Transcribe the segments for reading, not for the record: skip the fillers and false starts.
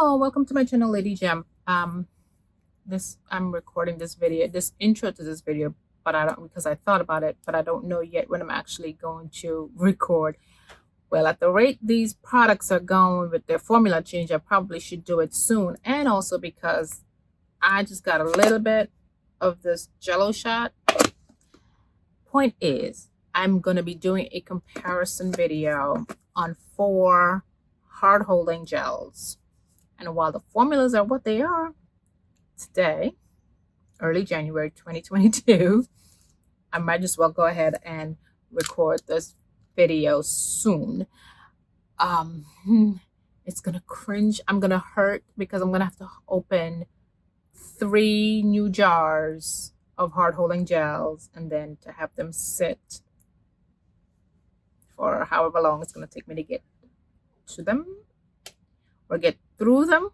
Hello, welcome to my channel, Lady Gem. I'm recording this video, this intro to this video, but I don't, because I thought about it, but I don't know yet when I'm actually going to record. Well, at the rate these products are going with their formula change, I probably should do it soon. And also because I just got a little bit of this Jello shot. Point is, I'm going to be doing a comparison video on 4 hard holding gels. And while the formulas are what they are today, early January 2022, I might as well go ahead and record this video soon. It's gonna cringe. I'm gonna hurt because I'm gonna have to open 3 new jars of hard holding gels and then to have them sit for however long it's gonna take me to get to them or get through them.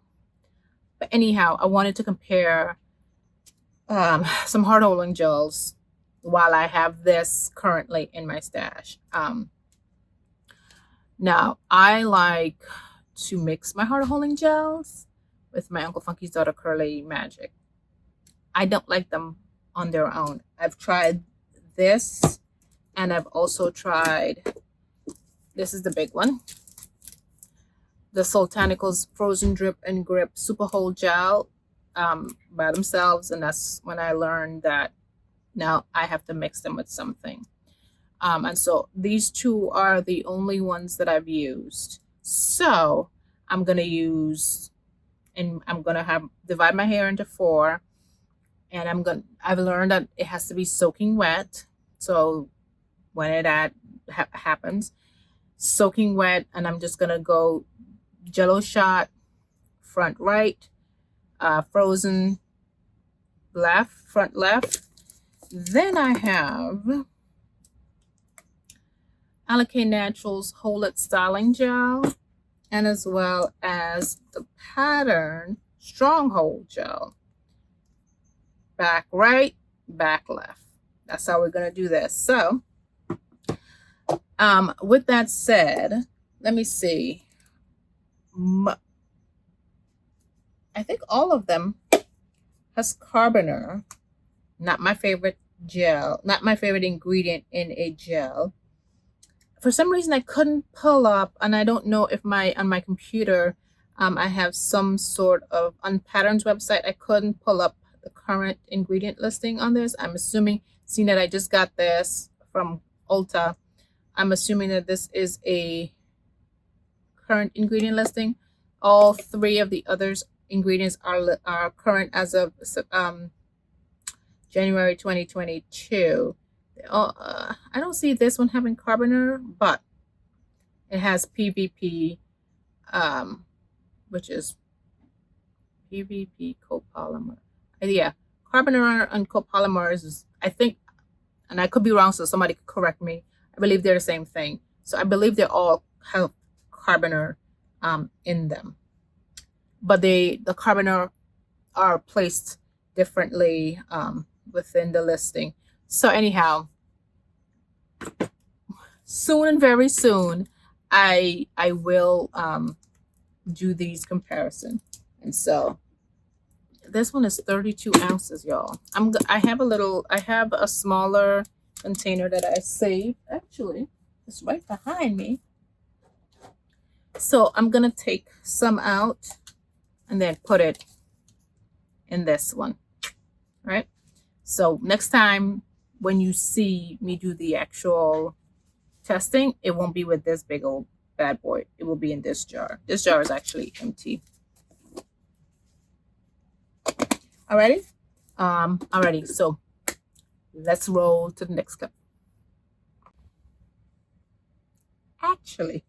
But anyhow, I wanted to compare some hard holding gels while I have this currently in my stash. Now I like to mix my hard holding gels with my Uncle Funky's Daughter Curly Magic. I don't like them on their own. I've tried this, and I've also tried, this is the big one, the Botanical's Frozen Drip and Grip Super Hold Gel by themselves. And that's when I learned that now I have to mix them with something. And so these 2 are the only ones that I've used. So I'm going to use, and I'm going to divide my hair into 4. And I've learned that it has to be soaking wet. So when it happens, soaking wet, and I'm just going to go Jello shot, front right, frozen left, front left. Then I have Alakay Naturals Hold It Styling Gel, and as well as the Pattern Stronghold Gel. Back right, back left. That's how we're gonna do this. So, with that said, let me see. I think all of them has carboner. Not my favorite gel, not my favorite ingredient in a gel. For some reason I couldn't pull up, and I don't know if on my computer I have some sort of, on Pattern's website, I couldn't pull up the current ingredient listing on this. I'm assuming, seeing that I just got this from Ulta, I'm assuming that this is a current ingredient listing. All 3 of the others ingredients are current as of January 2022. I don't see this one having carboner, but it has PVP, which is PVP copolymer. Yeah, carboner and copolymers is, I think, and I could be wrong, so somebody could correct me. I believe they're the same thing. So I believe they all have carboner in them, but the carboner are placed differently within the listing. So anyhow, soon and very soon I will do these comparison. And so this one is 32 ounces, y'all. I have a smaller container that I saved. Actually, it's right behind me. So I'm gonna take some out and then put it in this one, right? So next time when you see me do the actual testing, it won't be with this big old bad boy. It will be in this jar. This jar is actually empty. Alrighty? Alrighty, so let's roll to the next clip. Actually,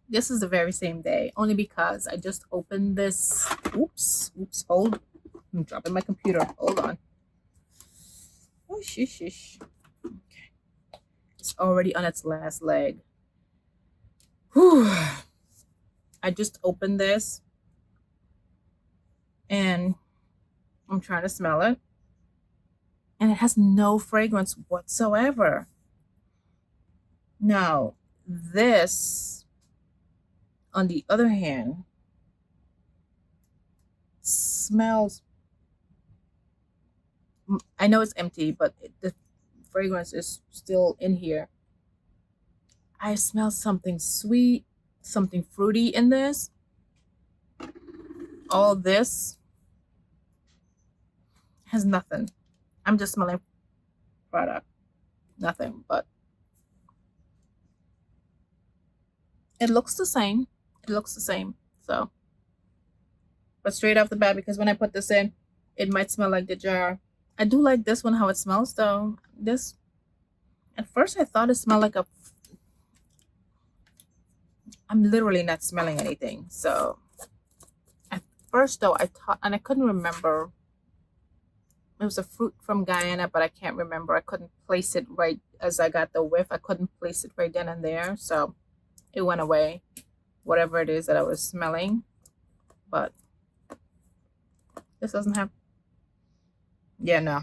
this is the very same day, only because I just opened this. Oops, hold. I'm dropping my computer. Hold on. Oh, shish. Okay. It's already on its last leg. Whew. I just opened this and I'm trying to smell it, and it has no fragrance whatsoever. Now, this, on the other hand, smells, I know it's empty, but the fragrance is still in here. I smell something sweet, something fruity in this. All this has nothing. I'm just smelling product. Nothing, but it looks the same. It looks the same. So, but straight off the bat, because when I put this in, it might smell like the jar. I do like this one, how it smells though. This, at first I thought it smelled like a, I'm literally not smelling anything. So at first though, I thought, and I couldn't remember. It was a fruit from Guyana, but I can't remember. I couldn't place it right as I got the whiff. I couldn't place it right then and there. So it went away, whatever it is that I was smelling. But this doesn't have, yeah, no.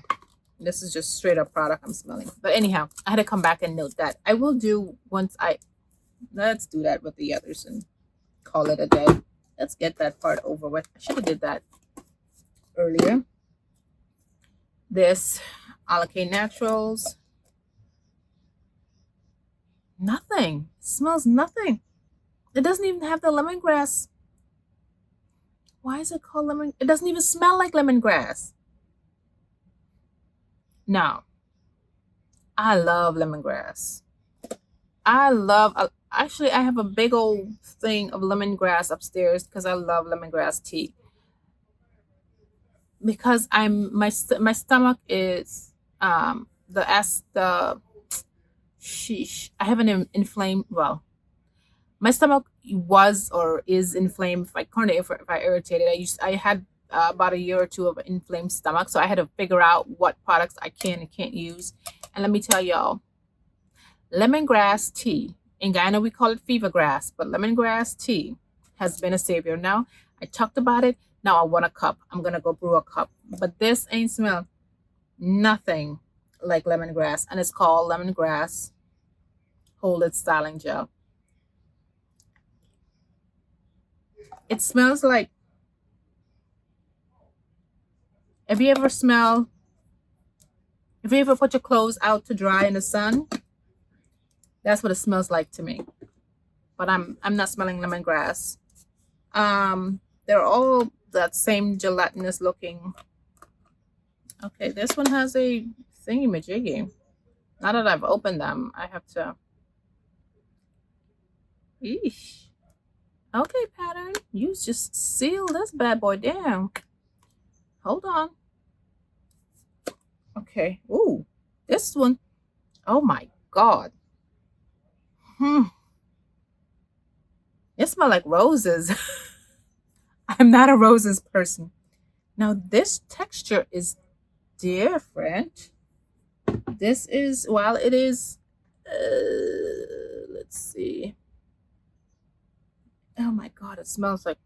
This is just straight up product I'm smelling. But anyhow, I had to come back and note that. I will do once I, let's do that with the others and call it a day. Let's get that part over with. I should have did that earlier. This Alake Naturals. Nothing. It smells nothing. It doesn't even have the lemongrass. Why is it called lemon? It doesn't even smell like lemongrass. Now, I love lemongrass. Actually, I have a big old thing of lemongrass upstairs because I love lemongrass tea. Because my stomach is the sheesh. I have an inflamed, well, my stomach was or is inflamed. If I irritated, I had about a year or two of an inflamed stomach, so I had to figure out what products I can and can't use. And let me tell y'all, lemongrass tea, in Guyana we call it fever grass, but lemongrass tea has been a savior. Now I talked about it. Now I want a cup. I'm gonna go brew a cup. But this ain't smell nothing like lemongrass, and it's called lemongrass hold it styling gel. It smells like, if you ever put your clothes out to dry in the sun, that's what it smells like to me. But I'm not smelling lemongrass. They're all that same gelatinous looking. Okay, this one has a thingy majiggy. Now that I've opened them, I have to. Eesh. Okay, pattern. You just seal this bad boy down. Hold on. Okay. Ooh, this one. Oh my God. It smells like roses. I'm not a roses person. Now this texture is different. This is, while it is, let's see. Oh my God, it smells like,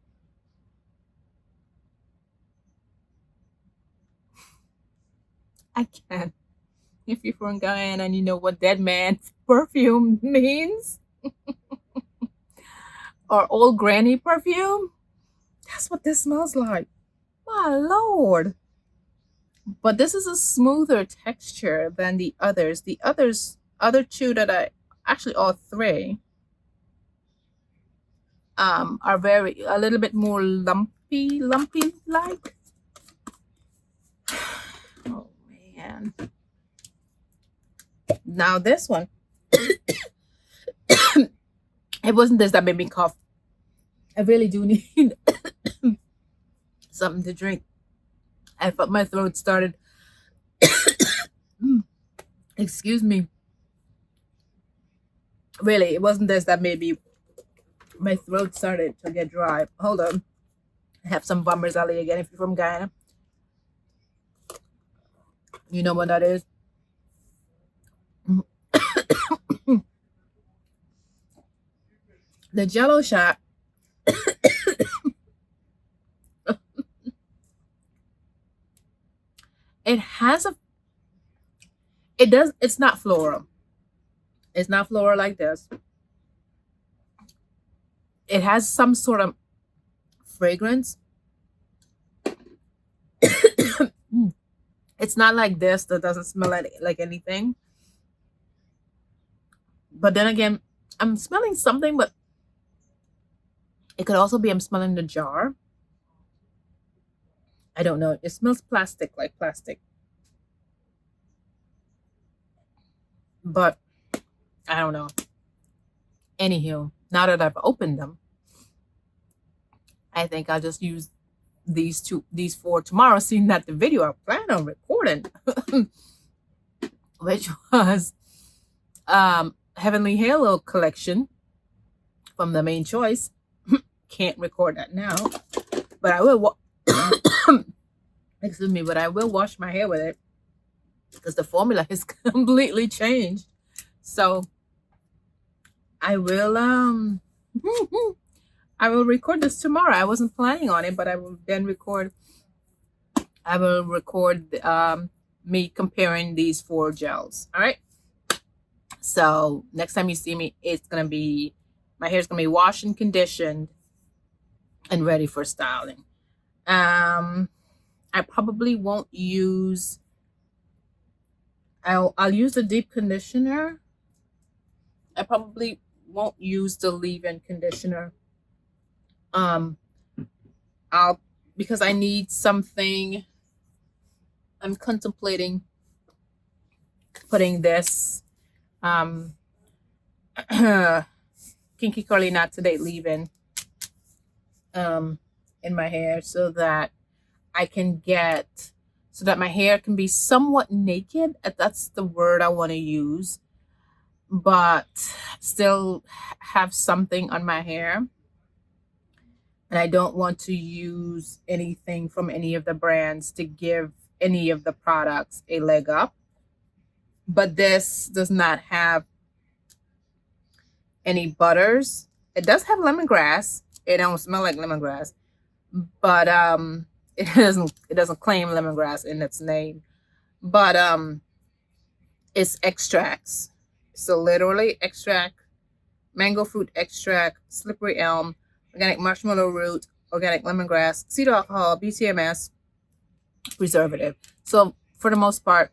I can't. If you're from Guyana and you know what dead man's perfume means, or old granny perfume, that's what this smells like. My Lord. But this is a smoother texture than the others. The other two that actually all three, are a little bit more lumpy like. Oh man. Now this one, it wasn't this that made me cough. I really do need something to drink. I felt my throat started. Excuse me. Really, it wasn't this that made me. My throat started to get dry. Hold on. I have some Bombers Ali again. If you're from Guyana, you know what that is. The Jello shot. It has a. It does. It's not floral. It's not floral like this. It has some sort of fragrance, It's not like this that doesn't smell like anything. But then again, I'm smelling something, but it could also be I'm smelling the jar. I don't know. It smells plastic, like plastic. But I don't know. Anywho, now that I've opened them, I think I'll just use these four tomorrow, seeing that the video I plan on recording, which was Heavenly Halo collection from the main choice. Can't record that now, but I will excuse me, but I will wash my hair with it because the formula has completely changed. So I will I will record this tomorrow. I wasn't planning on it, but I will then record me comparing these four gels. All right. So next time you see me, it's gonna be my hair's gonna be washed and conditioned and ready for styling. I probably won't use. I'll use the deep conditioner. I probably won't use the leave-in conditioner. Because I need something. I'm contemplating putting this Kinky Curly Not Today leave-in in my hair so that my hair can be somewhat naked. That's the word I want to use, but still have something on my hair. And I don't want to use anything from any of the brands to give any of the products a leg up. But this does not have any butters. It does have lemongrass. It don't smell like lemongrass, but it doesn't claim lemongrass in its name. But it's extracts. So literally extract, mango fruit extract, slippery elm, organic marshmallow root, organic lemongrass, cedar alcohol, BCMS, preservative. So for the most part,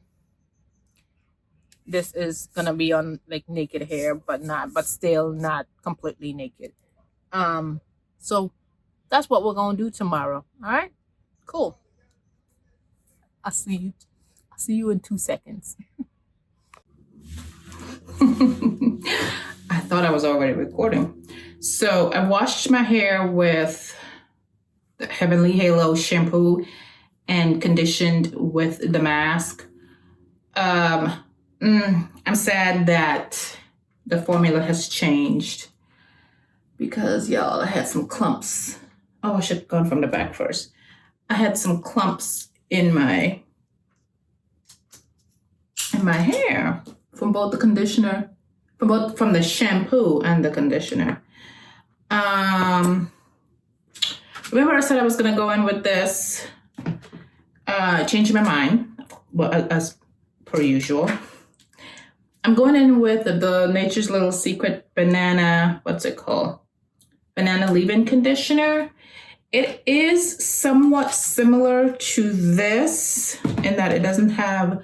this is gonna be on like naked hair, but still not completely naked. So that's what we're gonna do tomorrow. All right, cool. I'll see you in 2 seconds. I thought I was already recording. So I washed my hair with the Heavenly Halo shampoo and conditioned with the mask. I'm sad that the formula has changed because y'all, I had some clumps. Oh, I should have gone from the back first. I had some clumps in my hair from both the conditioner, from the shampoo and the conditioner. Remember I said I was gonna go in with this. Changing my mind, well, as per usual. I'm going in with the Nature's Little Secret banana, what's it called? Banana leave-in conditioner. It is somewhat similar to this in that it doesn't have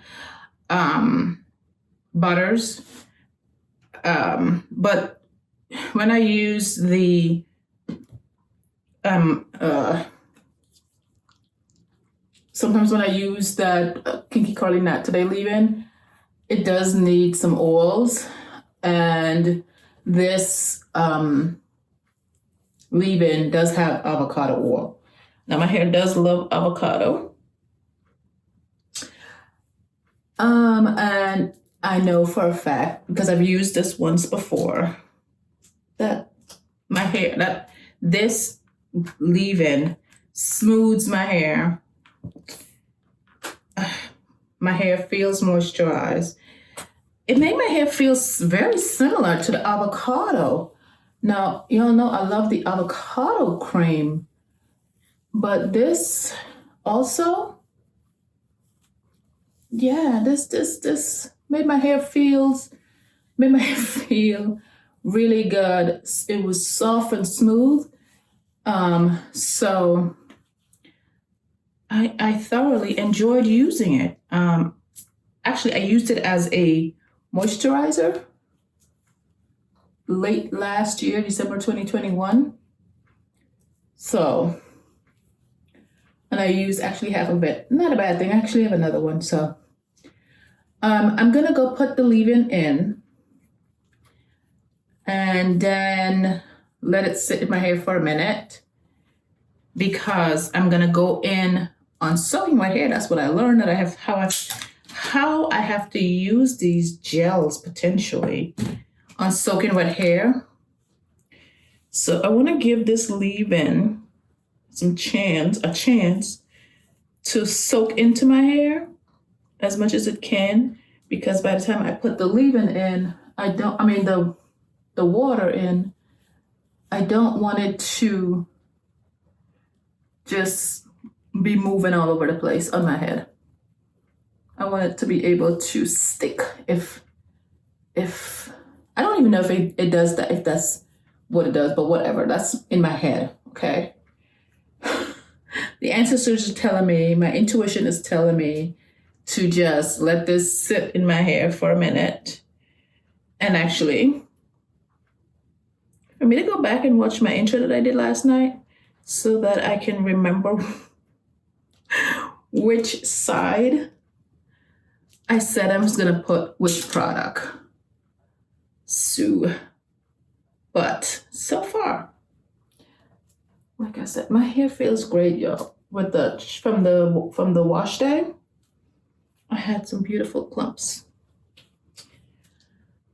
butters. But when I use the sometimes when I use that Kinky Curly Not Today leave-in, it does need some oils, and this leave-in does have avocado oil. Now my hair does love avocado. And I know for a fact, because I've used this once before, that this leave-in smooths my hair. My hair feels moisturized. It made my hair feel very similar to the avocado. Now, y'all know I love the avocado cream, but this also, yeah, this made my hair feel really good. It was soft and smooth. So I thoroughly enjoyed using it. Actually, I used it as a moisturizer late last year, December 2021. So, and I used actually half of it. Not a bad thing. I actually have another one. So, I'm gonna go put the leave-in in and then let it sit in my hair for a minute because I'm gonna go in on soaking wet hair. That's what I learned, that I have how I have to use these gels potentially on soaking wet hair. So I want to give this leave-in a chance to soak into my hair as much as it can, because by the time I put the leave-in in, the water in, I don't want it to just be moving all over the place on my head. I want it to be able to stick. If I don't even know if it does that, if that's what it does, but whatever, that's in my head, okay? The ancestors are telling me, my intuition is telling me to just let this sit in my hair for a minute. And actually, for me to go back and watch my intro that I did last night so that I can remember which side I said I was gonna put which product. But so far, like I said, my hair feels great, y'all. With from the wash day, I had some beautiful clumps.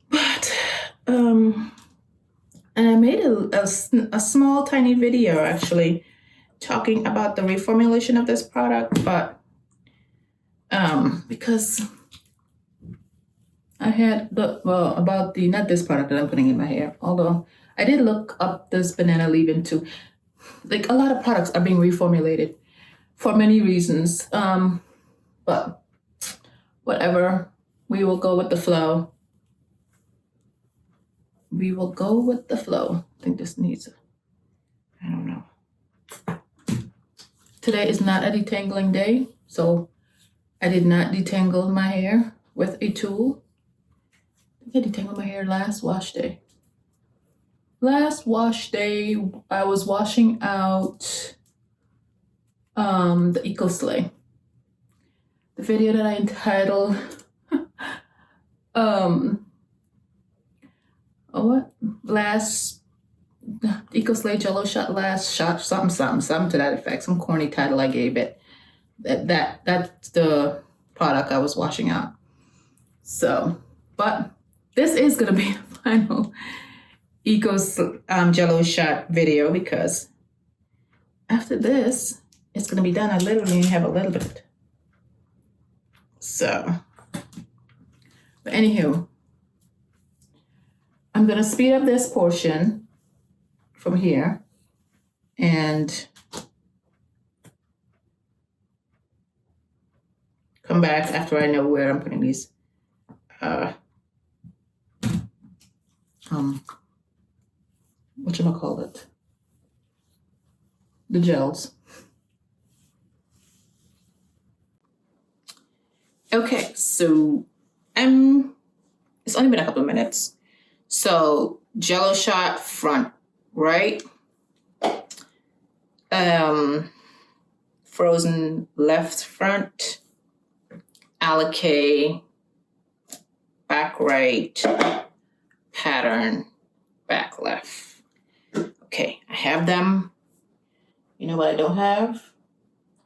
But and I made a small tiny video actually talking about the reformulation of this product, but because I had not this product that I'm putting in my hair, although I did look up this banana leave-in too. Like, a lot of products are being reformulated for many reasons. But whatever, we will go with the flow. We will go with the flow. I think this needs, I don't know. Today is not a detangling day, so I did not detangle my hair with a tool. I think I detangled my hair last wash day. Last wash day, I was washing out the Eco Slay. The video that I entitled last Eco Slay Jello shot, last shot, something to that effect, some corny title I gave it. That's the product I was washing out. So, but this is gonna be the final Eco Jello shot video, because after this, it's gonna be done. I literally only have a little bit. So, but anywho, I'm gonna speed up this portion from here and come back after I know where I'm putting these whatchamacallit, the gels. Okay, so it's only been a couple of minutes. So Jello shot front, right? Frozen left front, Alakay back right, pattern back left. Okay, I have them. You know what I don't have?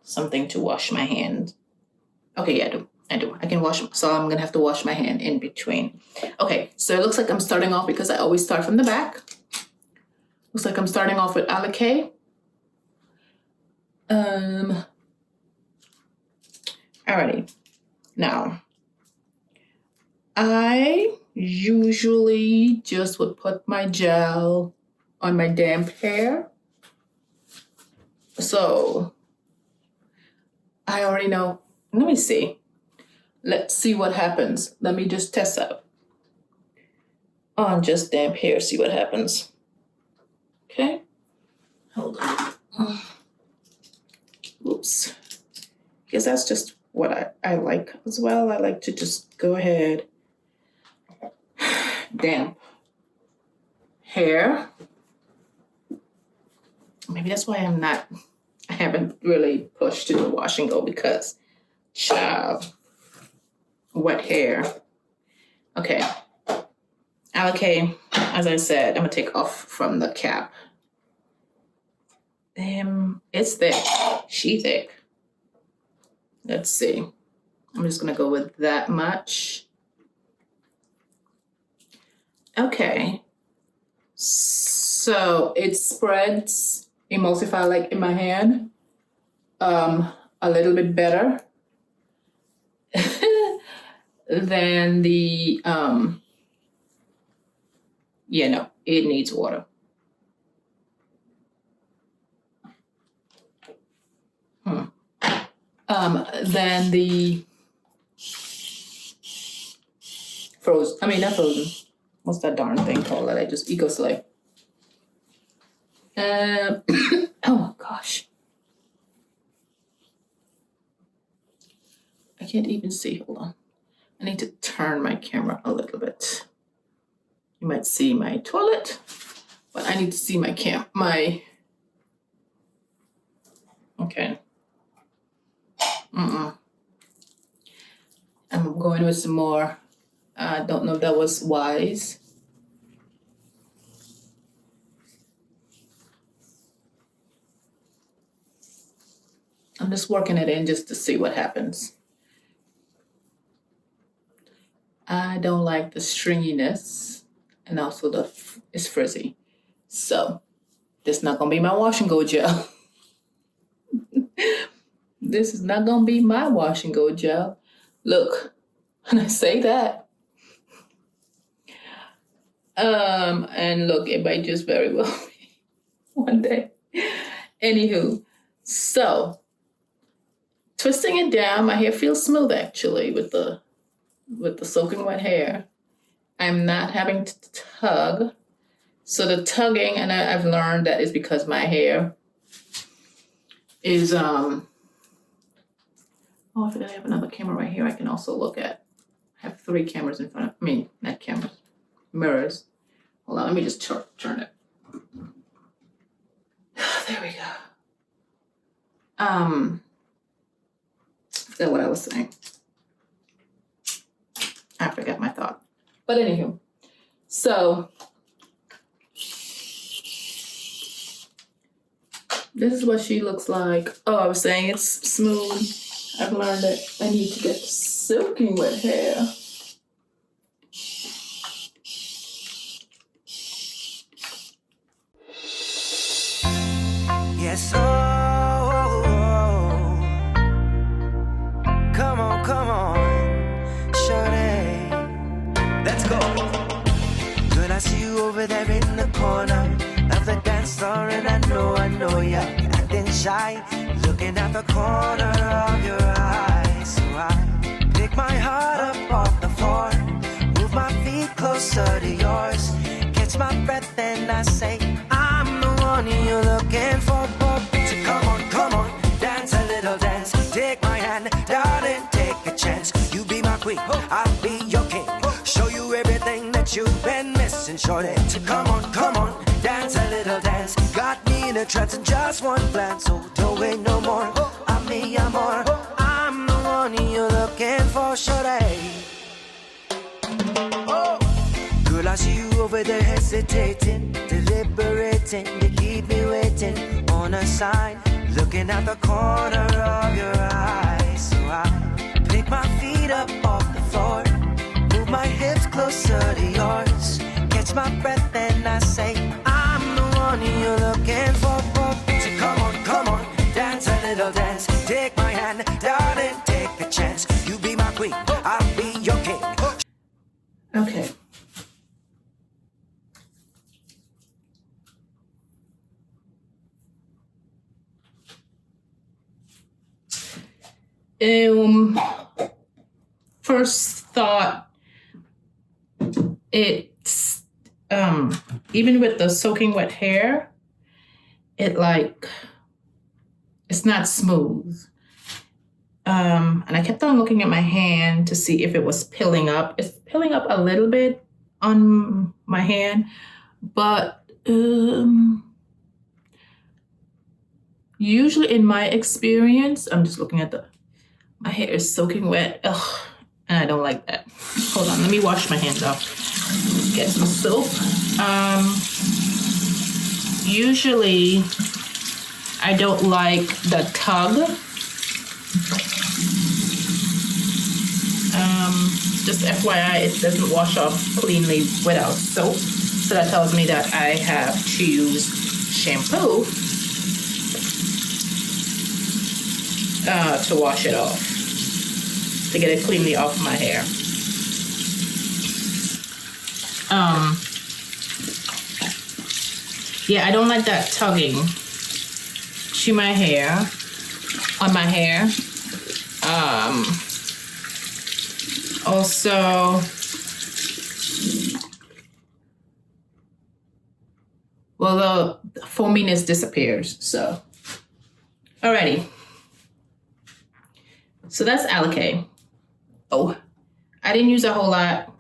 Something to wash my hand. Okay, yeah, I do. I can wash, so I'm gonna have to wash my hand in between. Okay, so it looks like I'm starting off, because I always start from the back. Looks like I'm starting off with Alakay. Alrighty. Now, I usually just would put my gel on my damp hair. So I already know. Let me see. Let's see what happens. Let me just test out on just damp hair, see what happens. Okay. Hold on. Oops. because that's just what I like as well. I like to just go ahead, damp hair. Maybe that's why I haven't really pushed to do a wash and go, because child, wet hair. Okay. Okay, as I said, I'm gonna take off from the cap. It's thick. She thick. Let's see. I'm just gonna go with that much. Okay. So it spreads, emulsify like in my hand, a little bit better than the, yeah, no, it needs water. Than the frozen, I mean, not frozen. What's that darn thing called that I just Eco Slay? Oh gosh. I can't even see, hold on. I need to turn my camera a little bit. You might see my toilet, but I need to see my okay. I'm going with some more. I don't know if that was wise. I'm just working it in just to see what happens. I don't like the stringiness, and also it's frizzy. So this is not gonna be my wash and go gel. This is not gonna be my wash and go gel. Look, when I say that, and look, it might just very well be one day. Anywho, so twisting it down, my hair feels smooth actually with the soaking wet hair. I'm not having to tug. So the tugging, and I've learned that is because my hair is oh, I forgot I have another camera right here I can also look at. I have 3 cameras in front of me, not cameras, mirrors. Hold on, let me just turn it. There we go. Is that what I was saying? I forgot my thought. But anywho, so this is what she looks like. Oh, I was saying it's smooth. I've learned that I need to get soaking wet hair. Yes, come on, shorty, let's go. Girl, I see you over there in the corner of the dance floor, and I know you're acting shy, looking at the corner of your eye. So I pick my heart up off the floor, move my feet closer to yours, catch my breath and I say, I'm the one you're looking for. So come on, dance a little dance. Take my hand, darling, take a chance. You be my queen, I'll be your king. Show you everything that you've been missing, shorty. So come on, dance a little dance. Got me in a trance in just one glance. So don't wait no more, I'm me, I'm more. I'm the one you're looking for, shorty. Oh. Girl, I see you over there hesitating, deliberating. You keep me waiting on a sign, looking at the corner of your eye. So I pick my feet up off the floor, move my hips closer to yours, catch my breath and I say, I'm the one you're looking for. So come on, dance a little dance. Take my hand, darling, take a chance. You be my queen, I'll be your king. Okay. First thought, it's even with the soaking wet hair, it's not smooth. And I kept on looking at my hand to see if it was pilling up. It's pilling up a little bit on my hand, but usually in my experience, I'm just looking at my hair is soaking wet. Ugh, and I don't like that. Hold on, let me wash my hands off. Get some soap. Usually I don't like the tug. Just FYI, it doesn't wash off cleanly without soap. So that tells me that I have to use shampoo to wash it off, to get it cleanly off my hair. Yeah, I don't like that tugging to my hair, on my hair. Also, well, the foaminess disappears, so. Alrighty. So that's Alakay. Oh, I didn't use a whole lot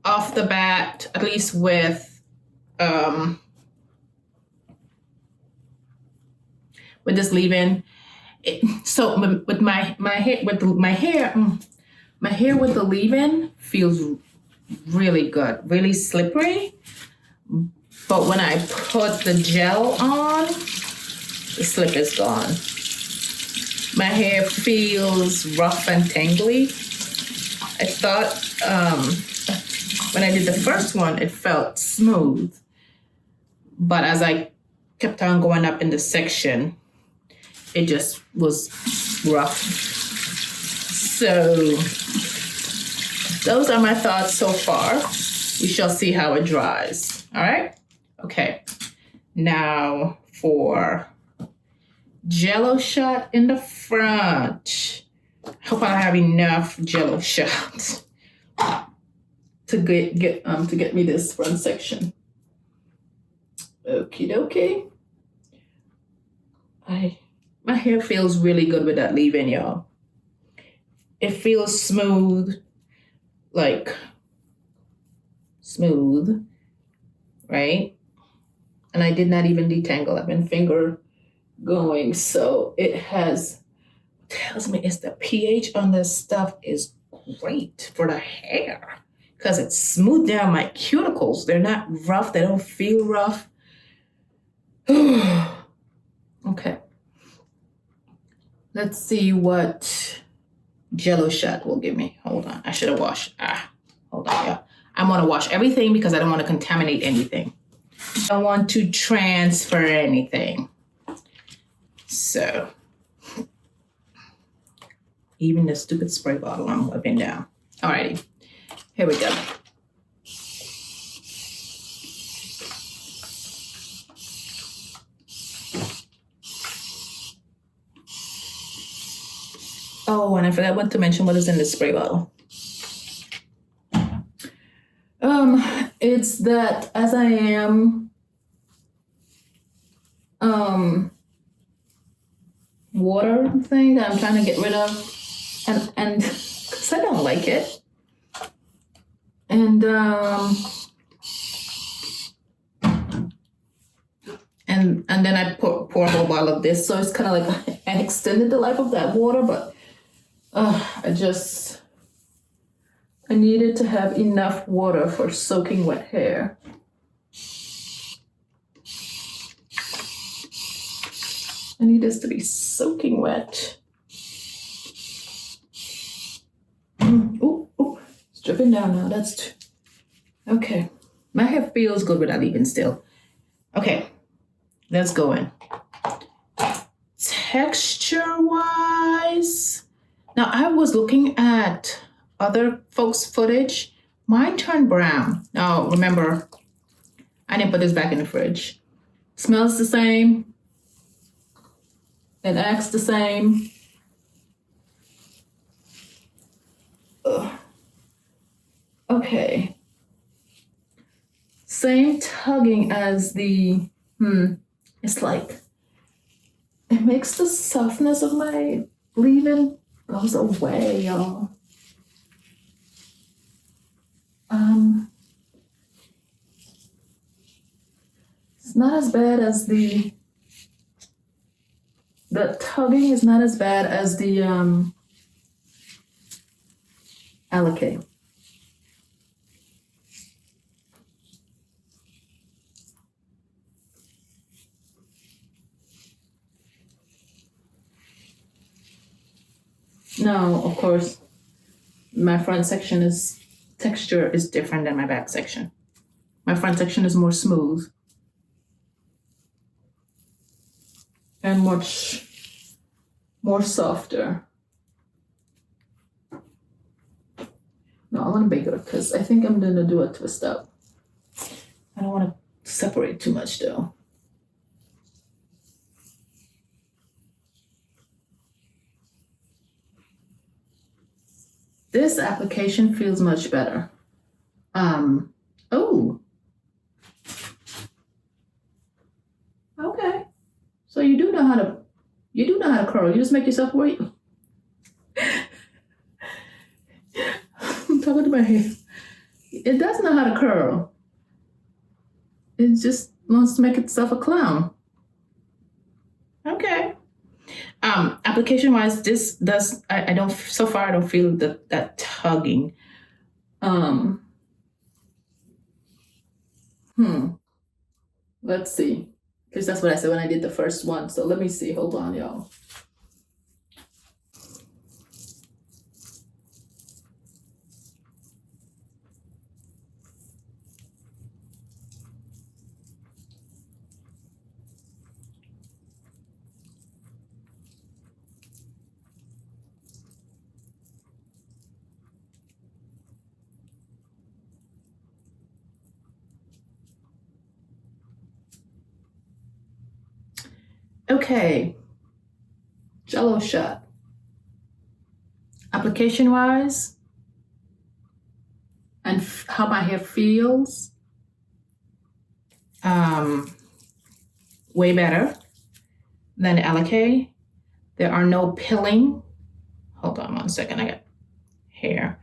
off the bat, at least with this leave-in. So with my hair with the leave-in feels really good, really slippery. But when I put the gel on, the slip is gone. My hair feels rough and tangly. I thought when I did the first one, it felt smooth. But as I kept on going up in the section, it just was rough. So those are my thoughts so far. We shall see how it dries. All right? Okay. Now for Jello shot in the front. Hope I have enough Jello shots to get me this front section. Okie dokie. My hair feels really good with that leave-in, y'all. It feels smooth, like smooth, right? And I did not even detangle. I've been finger going, so it tells me it's the pH on this stuff is great for the hair because it smoothed down my cuticles. They're not rough. They don't feel rough. Okay. Let's see what Jello shot will give me. Hold on. I should have washed. Hold on, yeah. I want to wash everything because I don't want to contaminate anything. I don't want to transfer anything. So, even the stupid spray bottle I'm whipping down. Alrighty, here we go. Oh, and I forgot what to mention what is in this spray bottle. It's that as I am water thing that I'm trying to get rid of, and because I don't like it, and then I pour a whole bottle of this, so it's kind of like I extended the life of that water, but I needed to have enough water for soaking wet hair. I need this to be soaking wet. Ooh, it's dripping down now. That's okay. My hair feels good without leave-in still. Okay, let's go in. Texture-wise, now I was looking at other folks' footage. Mine turned brown. Now remember, I didn't put this back in the fridge. Smells the same. It acts the same. Ugh. Okay. Same tugging as it's like, it makes the softness of my leave-in goes away, y'all. It's not as bad as the tugging is not as bad as the Allicate. No, of course, my front section texture is different than my back section. My front section is more smooth and much more softer. No, I want to bake it because I think I'm gonna do a twist up. I don't want to separate too much though. This application feels much better. Oh. Okay. So you do know how to curl. You just make yourself wait. I'm talking to my hair. It does know how to curl. It just wants to make itself a clown. Okay. Application wise, this does, I don't, so far I don't feel that tugging. Let's see. Because that's what I said when I did the first one. So let me see. Hold on, y'all. Okay, Jello shot. Application wise, and how my hair feels, way better than the Allicate. There are no pilling. Hold on 1 second, I got hair.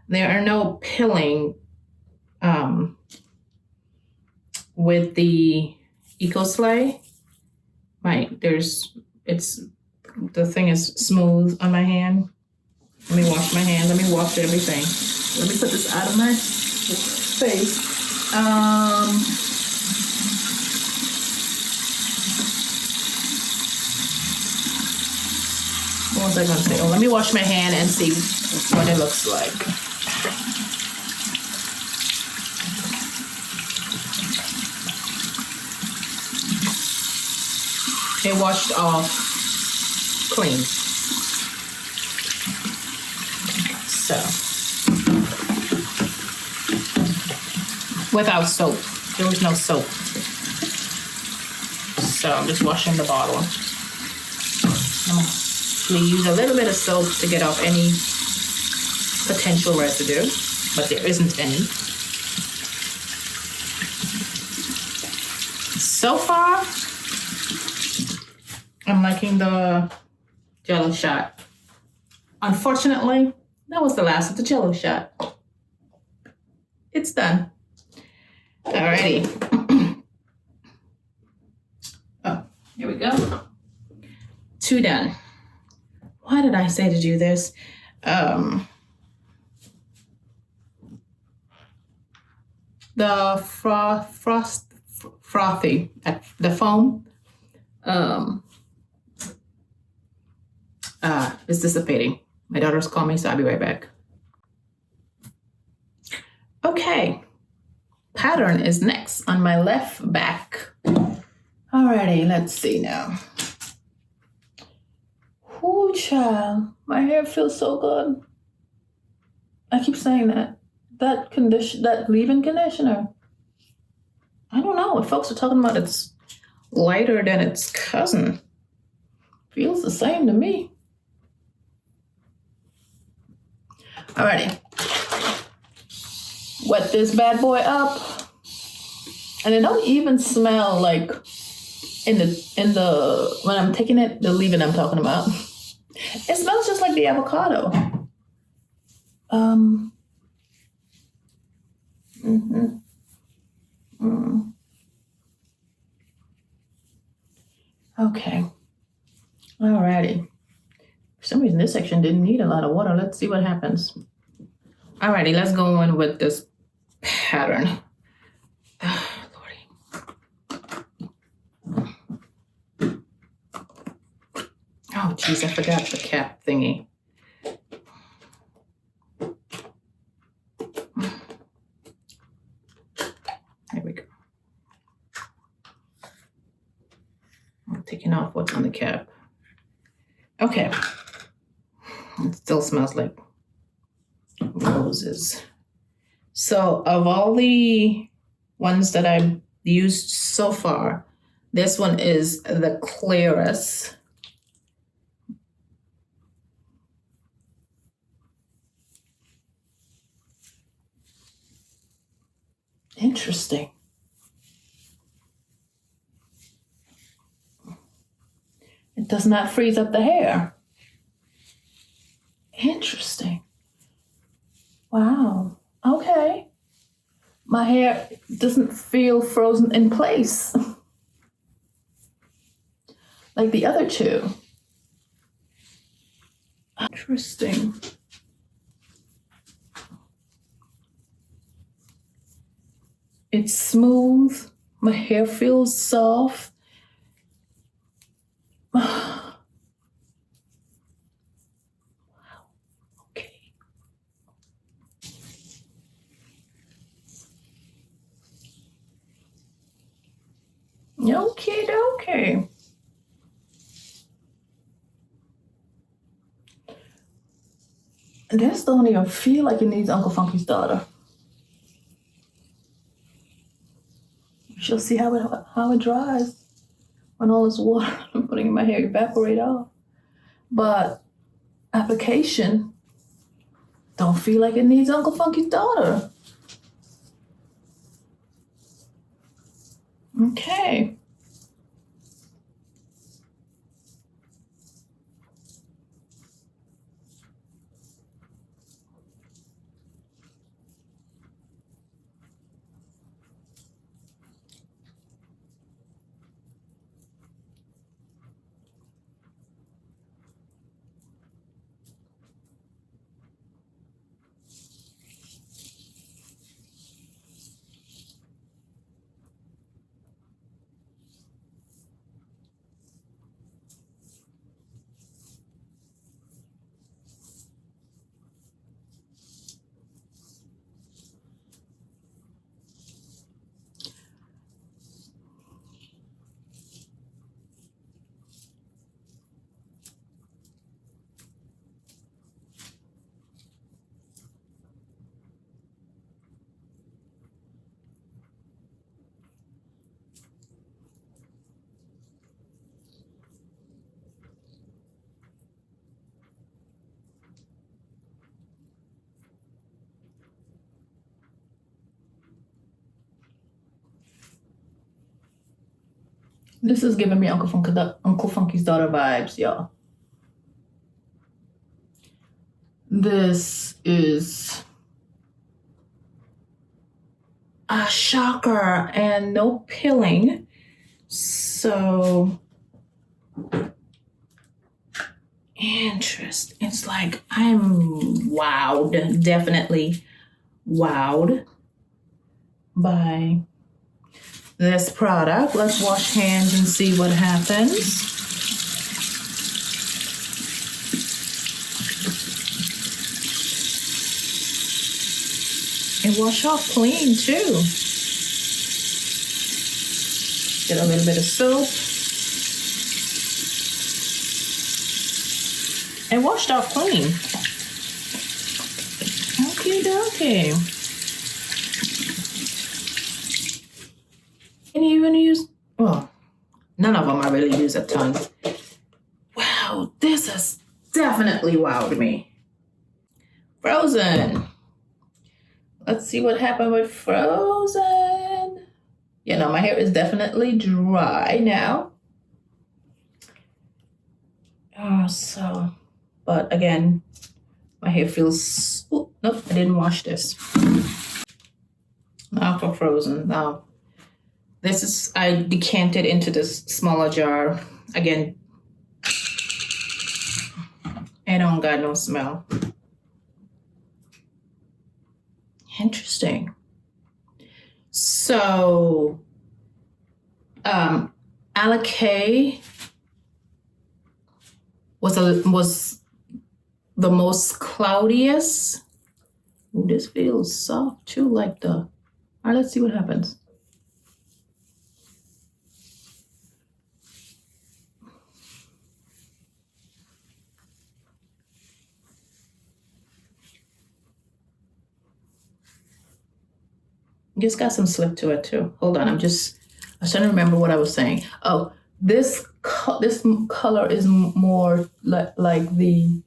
There are no pilling with the Eco Slay. The thing is smooth on my hand. Let me wash my hand. Let me wash everything. Let me put this out of my face. What was I going to say? Oh, let me wash my hand and see what it looks like. It washed off clean. So, without soap. There was no soap. So I'm just washing the bottle. We use a little bit of soap to get off any potential residue, but there isn't any. So far, I'm liking the Jello shot. Unfortunately, that was the last of the Jello shot. It's done. Alrighty. Oh, here we go. 2 done. Why did I say to do this? The frothy, the foam, is dissipating. My daughter's calling me, so I'll be right back. Okay, pattern is next on my left back. Alrighty, let's see now. Ooh, child, my hair feels so good. I keep saying that. That leave-in conditioner. I don't know. If folks are talking about it's lighter than its cousin, feels the same to me. Alrighty. Wet this bad boy up. And it don't even smell like in the when I'm taking it, the leave-in I'm talking about. It smells just like the avocado. Mm-hmm. Mm. Okay. Alrighty. For some reason, this section didn't need a lot of water. Let's see what happens. Alrighty, let's go in with this pattern. Oh, geez, I forgot the cap thingy. There we go. I'm taking off what's on the cap. Okay. It still smells like roses. So of all the ones that I've used so far, this one is the clearest. Interesting. It does not freeze up the hair. Interesting. Wow. Okay. My hair doesn't feel frozen in place like the other two. Interesting. It's smooth. My hair feels soft. Wow. Okay. Okay. This don't even feel like it needs Uncle Funky's daughter. She'll see how it dries when all this water I'm putting in my hair evaporate off. But application don't feel like it needs Uncle Funky's daughter. Okay. This is giving me Uncle Funky's daughter vibes, y'all. This is a shocker and no pilling. So interesting. It's like I'm wowed, definitely wowed by this product. Let's wash hands and see what happens. And wash off clean too. Get a little bit of soap. And washed off clean. Okay. And you even use, well, none of them I really use a ton. Wow, this has definitely wowed me. Frozen. Let's see what happened with Frozen. You know, my hair is definitely dry now. So But again, my hair feels, oh, nope, I didn't wash this. Now for frozen. Now, this is, I decanted into this smaller jar. Again, I don't got no smell. Interesting. So, Alakay was the most cloudiest. Ooh, this feels soft too, like the. All right, let's see what happens. Just got some slip to it too. Hold on, I'm trying to remember what I was saying. Oh, this color is more like the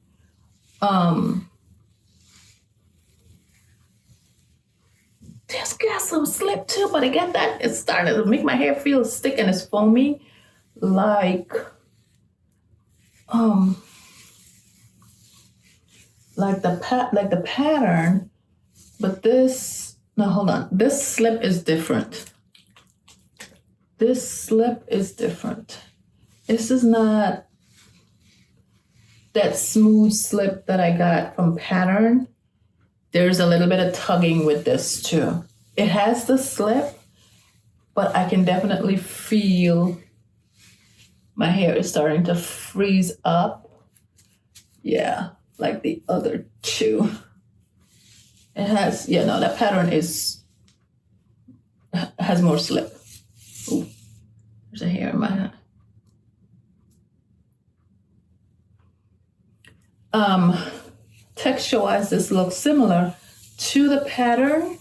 Just got some slip too, but again, that it's starting to make my hair feel stick and it's foamy, like the pattern. But this, no, hold on. This slip is different. This slip is different. This is not that smooth slip that I got from Pattern. There's a little bit of tugging with this too. It has the slip, but I can definitely feel my hair is starting to freeze up. Yeah, like the other two. It has, yeah, no, that Pattern has more slip. Ooh, there's a hair in my hand. Texture-wise, this looks similar to the Pattern.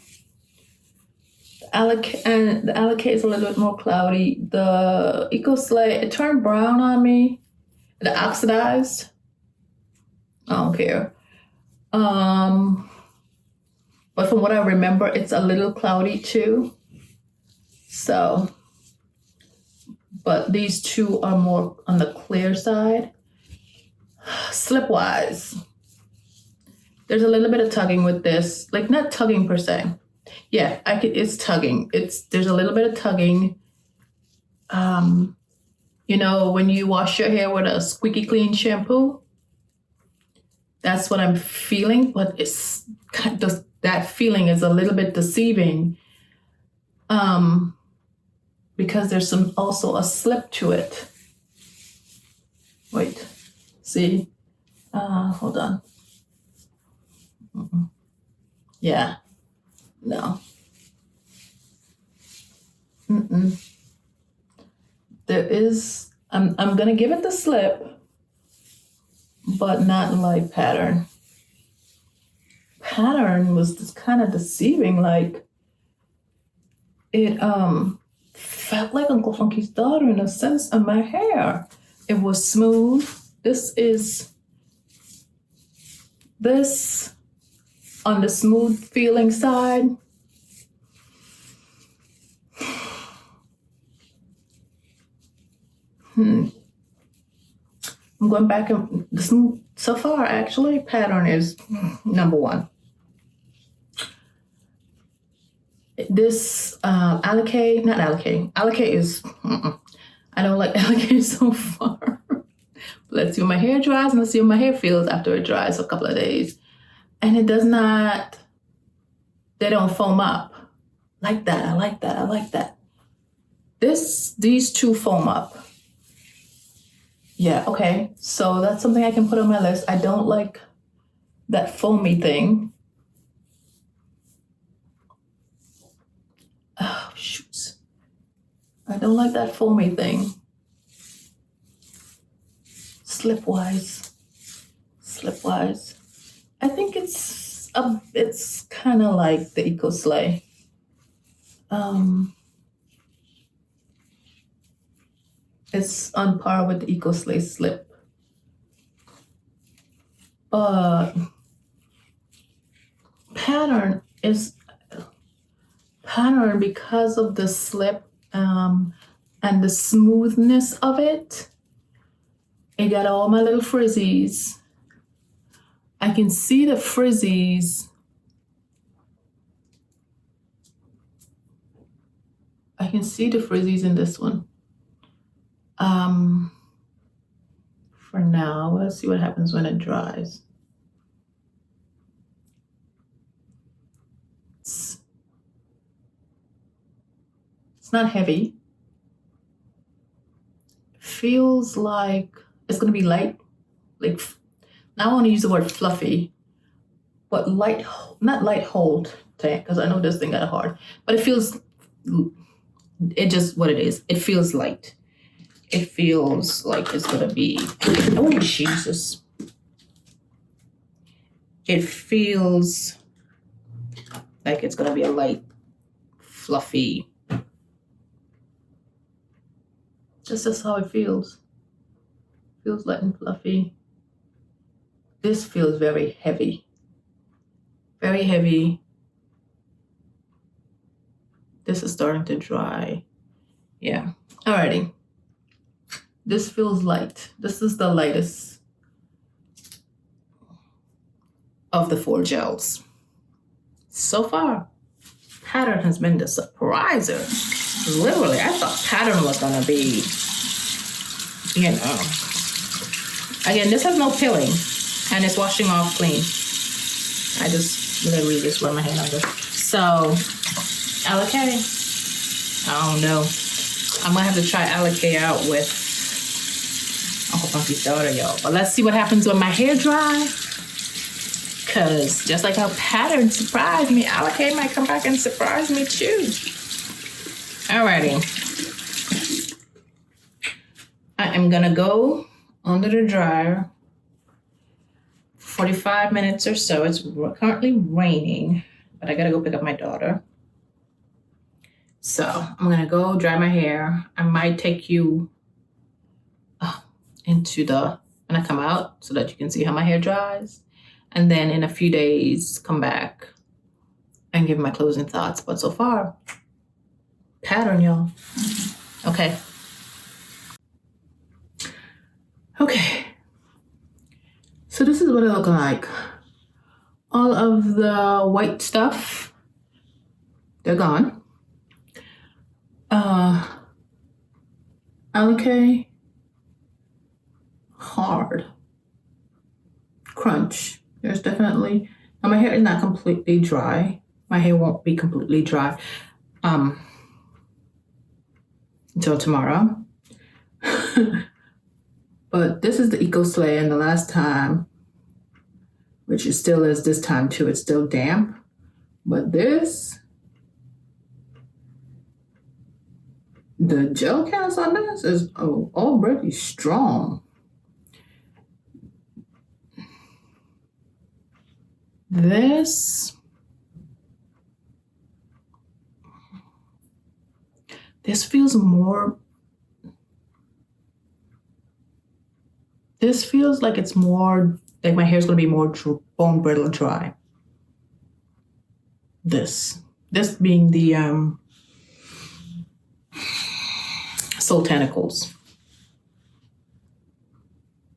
The Alakay is a little bit more cloudy. The Eco Slay, it turned brown on me. The oxidized, I don't care. But from what I remember, it's a little cloudy too. So, but these two are more on the clear side. Slip-wise, there's a little bit of tugging with this, like not tugging per se. Yeah, it's tugging. There's a little bit of tugging. You know, when you wash your hair with a squeaky clean shampoo, that's what I'm feeling, but it's kind of, that feeling is a little bit deceiving. Because there's also a slip to it. Wait, see? Hold on. Yeah, no. There is, I'm gonna give it the slip, but not like Pattern. Pattern was just kind of deceiving, like it felt like Uncle Funky's daughter in a sense of my hair. It was smooth. This on the smooth feeling side. I'm going back and the smooth so far. Actually, Pattern is number one. This Alakay, not Alakay. Alakay is. I don't like Alakay so far. Let's see when my hair dries and let's see when my hair feels after it dries a couple of days. And it does not, they don't foam up. Like that, I like that, I like that. These two foam up. Yeah, okay. So that's something I can put on my list. I don't like that foamy thing. Oh, shoot. I don't like that foamy thing. Slip-wise. I think it's kind of like the Eco Slay. It's on par with the Eco Slay slip. But Pattern because of the slip and the smoothness of it. It got all my little frizzies. I can see the frizzies. I can see the frizzies in this one. For now, let's see what happens when it dries. It's not heavy. Feels like it's gonna be light. Like, now I want to use the word fluffy, but light, not light hold, because I know this thing got hard, but it feels, it just what it is. It feels light. It feels like it's gonna be, oh Jesus. It feels like it's gonna be a light, fluffy. This is how it feels. Feels light and fluffy. This feels very heavy. Very heavy. This is starting to dry. Yeah. Alrighty. This feels light. This is the lightest of the 4 gels. So far, pattern has been the surpriser. Literally, I thought pattern was gonna be, you know. Again, this has no pilling and it's washing off clean. I just literally just run my hand under. So, Alakay. I don't know. I might have to try Alakay out with Uncle Funky's daughter, y'all. But let's see what happens when my hair dry. Cause just like how pattern surprised me, Alakay might come back and surprise me too. Alrighty. I am gonna go under the dryer 45 minutes or so. It's currently raining, but I gotta go pick up my daughter. So I'm gonna go dry my hair. I might take you into when I come out so that you can see how my hair dries. And then in a few days, come back and give my closing thoughts. But so far, pattern, y'all. Okay. Okay. So this is what it looks like. All of the white stuff, they're gone. Alakay, hard. Crunch. There's definitely, now my hair is not completely dry. My hair won't be completely dry until tomorrow. But this is the Eco Slay, and the last time, which it still is this time too, it's still damp. But this, the gel cast on this is already strong. This feels more, this feels like it's more, like my hair's gonna be more bone brittle dry. This being the Botanicals.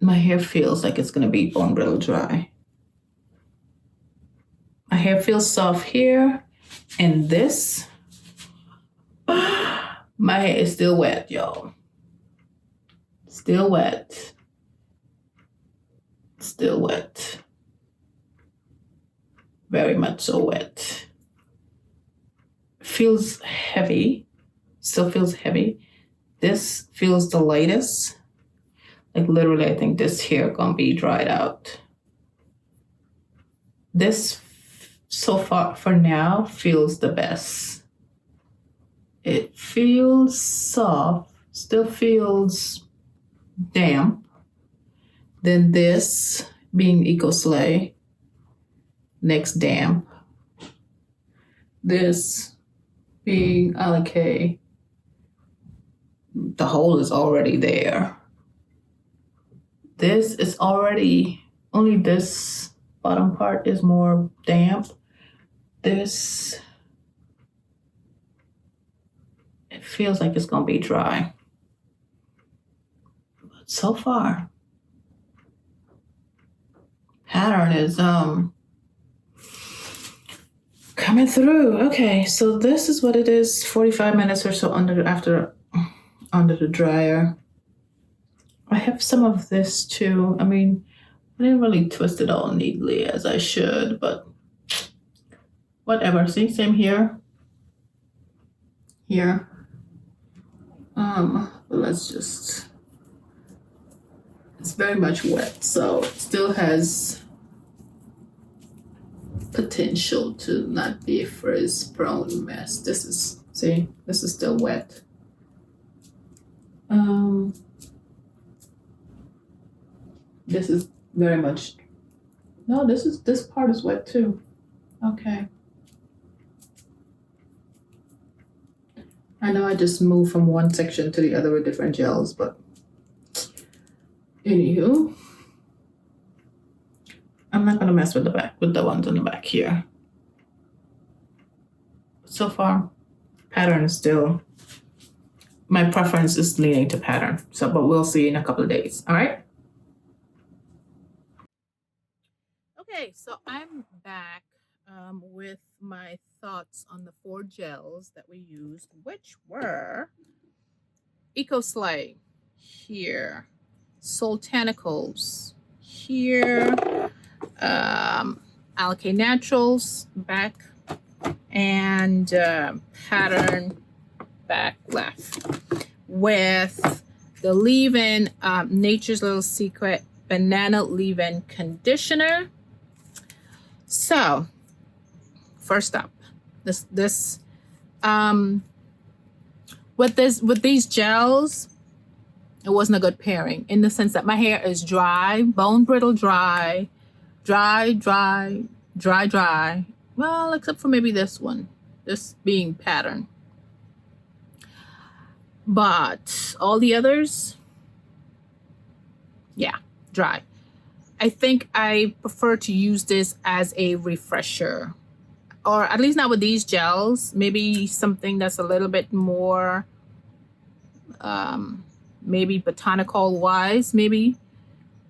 My hair feels like it's gonna be bone brittle dry. My hair feels soft here, and this, my hair is still wet, y'all. Still wet. Still wet. Very much so wet. Feels heavy. Still feels heavy. This feels the lightest. Like literally, I think this hair gonna be dried out. This, so far, for now, feels the best. It feels soft, still feels damp. Then this being Eco Slay, next damp. This being Alakay, the hole is already there. This is already, only this bottom part is more damp. This, it feels like it's gonna be dry. But so far, pattern is coming through. Okay, so this is what it is, 45 minutes or so under the dryer. I have some of this too. I mean, I didn't really twist it all neatly as I should, but whatever. See, same here. Here. Let's just, it's very much wet, so it still has potential to not be a frizz prone mess. This is, see, this is still wet. This is very much, no, this part is wet too. Okay. I know I just moved from one section to the other with different gels, but anywho, I'm not gonna mess with the back, with the ones on the back here. So far, pattern is still, my preference is leaning to pattern. So, but we'll see in a couple of days. All right. Okay, so I'm back with my thoughts on the 4 gels that we used, which were Slay here, Botanicals here, Alkane Naturals back, and Pattern back left, with the leave-in Nature's Little Secret Banana Leave-In Conditioner. So, first up, with these gels, it wasn't a good pairing in the sense that my hair is dry, bone brittle dry. Well, except for maybe this one, this being pattern. But all the others, yeah, dry. I think I prefer to use this as a refresher, or at least not with these gels. Maybe something that's a little bit more, maybe botanical wise, maybe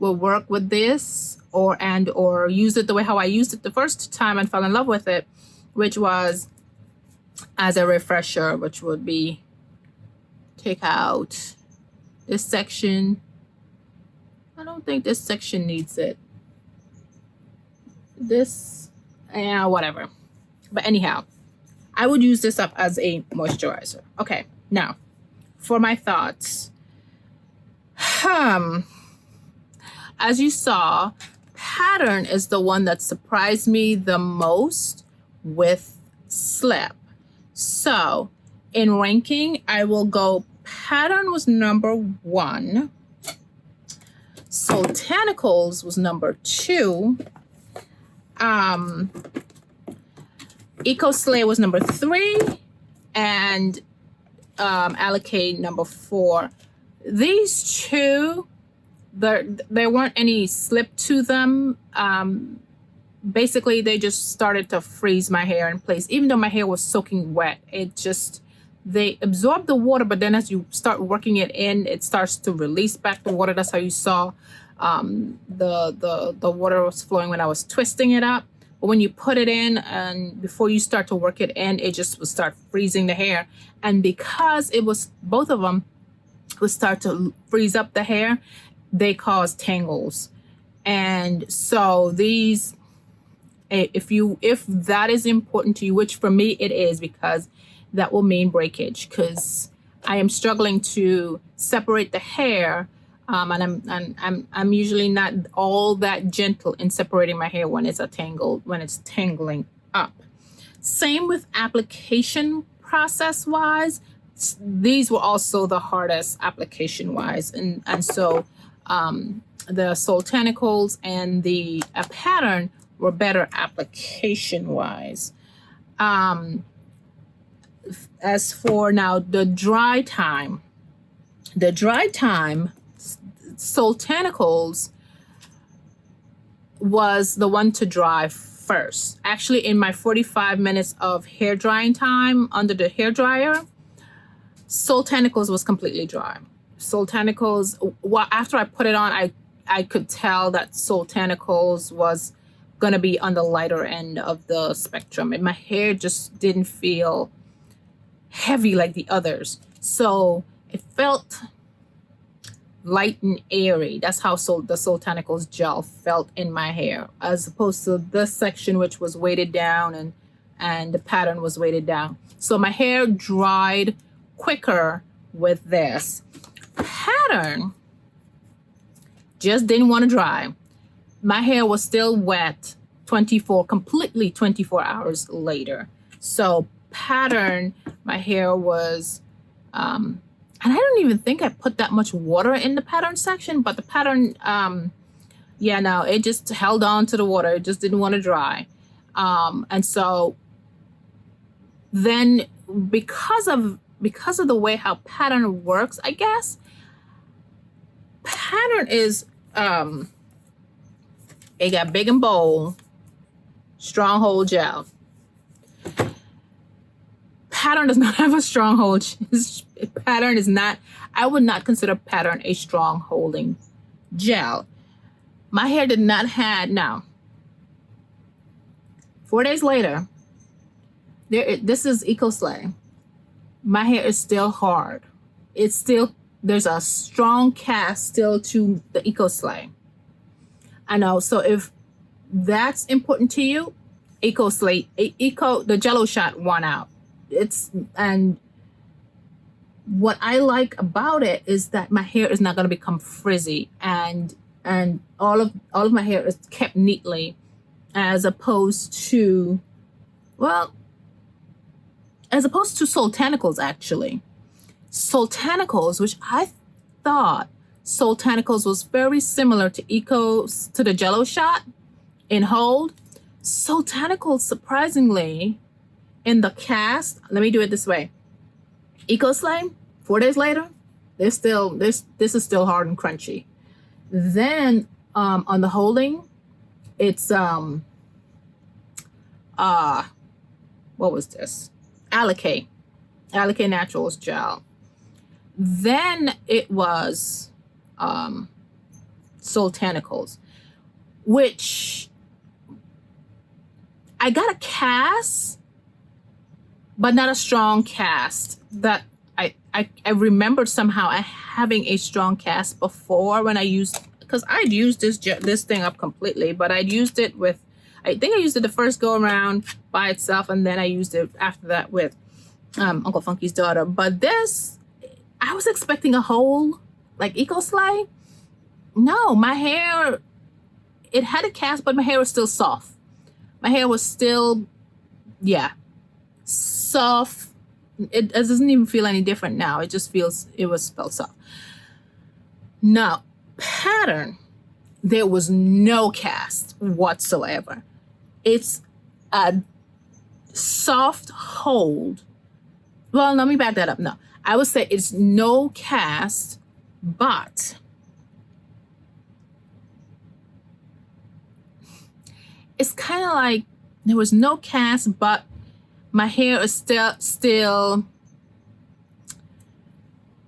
will work with this, or use it the way how I used it the first time and fell in love with it, which was as a refresher, which would be take out this section. I don't think this section needs it. This, whatever. But anyhow, I would use this up as a moisturizer. Okay, now for my thoughts. As you saw, pattern is the one that surprised me the most with slip. So in ranking, I will go pattern was number 1. Botanicals was number 2. Slay was number 3, and Alkane number 4. These two, there weren't any slip to them. Basically, they just started to freeze my hair in place. Even though my hair was soaking wet, they absorb the water, but then as you start working it in, it starts to release back the water. That's how you saw the water was flowing when I was twisting it up. But when you put it in and before you start to work it in, it just would start freezing the hair. And because it was, both of them would start to freeze up the hair, they cause tangles. And so these, if that is important to you, which for me it is, because that will mean breakage, because I am struggling to separate the hair, and I'm usually not all that gentle in separating my hair when it's tangling up. Same with application process wise. These were also the hardest application wise, and so the Botanicals and the pattern were better application wise. As for now the dry time, Botanicals was the one to dry first. Actually, in my 45 minutes of hair drying time under the hair dryer, Botanicals was completely dry. Botanicals, well, after I put it on, I could tell that Botanicals was gonna be on the lighter end of the spectrum, and my hair just didn't feel heavy like the others. So it felt light and airy. That's how the Botanicals gel felt in my hair, as opposed to this section, which was weighted down, and the pattern was weighted down. So my hair dried quicker with this. Pattern just didn't want to dry. My hair was still wet completely 24 hours later. So pattern, my hair was, and I don't even think I put that much water in the pattern section, but the pattern, yeah, no, it just held on to the water. It just didn't want to dry. And so then because of the way how pattern works, I guess, pattern is, it got big and bold, stronghold gel. Pattern does not have a stronghold. Pattern is not, I would not consider pattern a strong holding gel. My hair did not have, now, 4 days later, this is Eco Slay. My hair is still hard. It's still, there's a strong cast still to the Eco Slay. I know, so if that's important to you, Eco Slay, the Jello shot won out. And what I like about it is that my hair is not going to become frizzy, and all of my hair is kept neatly, as opposed to Botanicals, actually. Botanicals, which I thought Botanicals was very similar to the Jello shot in hold. Botanicals, surprisingly, in the cast, let me do it this way. Eco Slay, 4 days later, this is still hard and crunchy. Then on the holding, it's what was this? Alikay Naturals gel. Then it was Botanicals, which I got a cast, but not a strong cast. That I remembered somehow having a strong cast before when I used, because I'd used this thing up completely, but I'd used it with, I think I used it the first go around by itself, and then I used it after that with Uncle Funky's daughter. But this, I was expecting a whole, like Eco Slay. No, my hair, it had a cast, but my hair was still soft. My hair was still, yeah, soft. It doesn't even feel any different now. It just feels, felt soft. Now, pattern, there was no cast whatsoever. It's a soft hold. Well, let me back that up. No, I would say it's no cast, but it's kind of like there was no cast, but my hair is still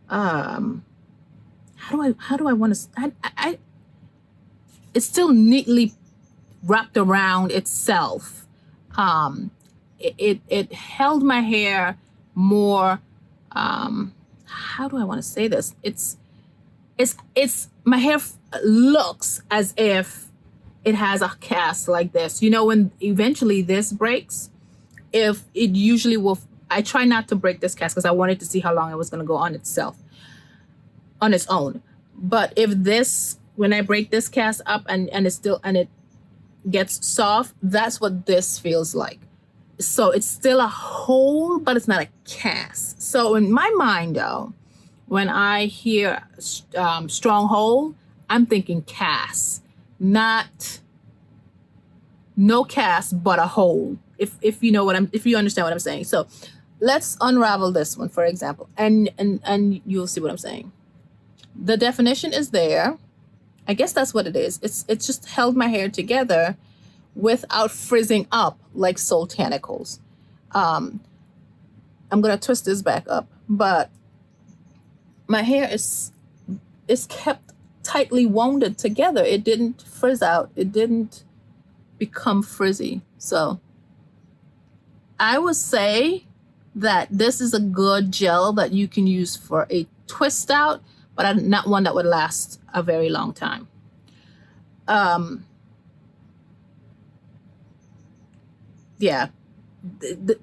how do I want to, I it's still neatly wrapped around itself. It held my hair more, how do I want to say this? It's my hair looks as if it has a cast like this. You know, when eventually this breaks, if it usually will, I try not to break this cast because I wanted to see how long it was going to go on itself, on its own. But if this, when I break this cast up and it's still, and it gets soft, that's what this feels like. So it's still a hole, but it's not a cast. So in my mind, though, when I hear strong hole, I'm thinking cast, not no cast, but a hole. If you know if you understand what I'm saying. So let's unravel this one, for example, and you'll see what I'm saying. The definition is there. I guess that's what it is. It's just held my hair together without frizzing up like Botanicals. I'm gonna twist this back up, but my hair is kept tightly wounded together. It didn't frizz out. It didn't become frizzy. So I would say that this is a good gel that you can use for a twist out, but not one that would last a very long time. Yeah,